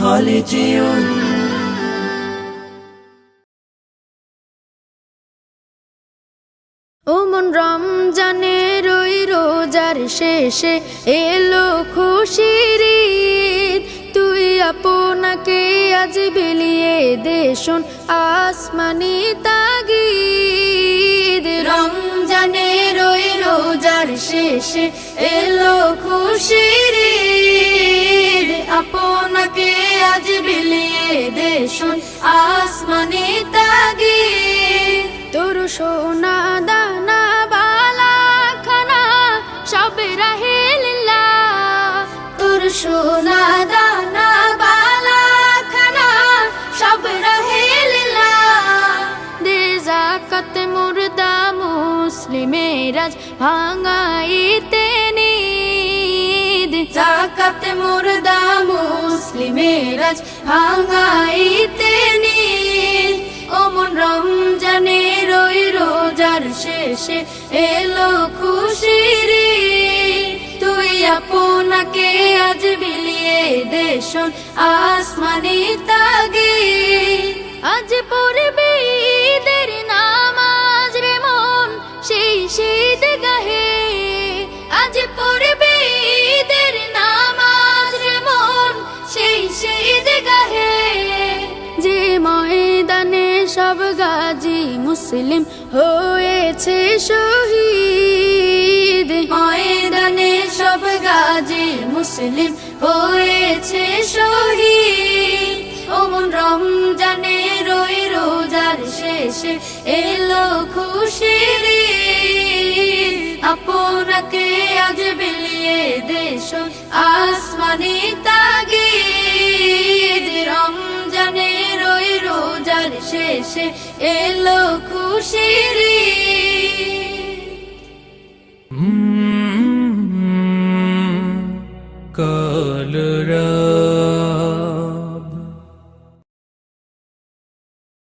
خالدون ওমন রমজানের ওই রোজার শেষে এলো খুশির ঈদ, তুই আপনাকে আজ বিলিয়ে দে শোন আসমানি তাগিদ। রমজানের ওই রোজার শেষে এলো খুশির ঈদ, আপনাকে আজ বিলিয়ে দে শোন আসমানি তাগিদ। তোর সোনা দানা বালা খানা সব রাহে লিল্লাহ, তোর সোনা দানা বালা খানা সব রাহে লিল্লাহ। দে যাকাত মুর্দা মুসলিমের আজ ভাঙাইতে নিদ, যাকাত মুর্দা মুসলিমের আজ ভাঙাইতে নিদ। ওমন রমজানের ওই রোজার শেষে এলো খুশির ঈদ, তুই আপনাকে আজ বিলিয়ে দে শোন আসমানি তাগিদ। আজ পড়বি ঈদের নামাজ রে মন সেই শীত গাহে, আজ পড়বি ঈদের নামাজ রে মন সেই শীত গাহে। যে ময়দানে সব গাজী মুসলিম হয়েছে শহীদ, ময়দানে সব গাজী মুসলিম হয়েছে শহীদ। ওমন রমজানের ওই রোজার শেষে এলো খুশির ঈদ, আপনাকে আজ বিলিয়ে দে শোন আসমানি তাগিদ। রমজানের ওই রোজার শেষে এলো খুশির ঈদ। কলরা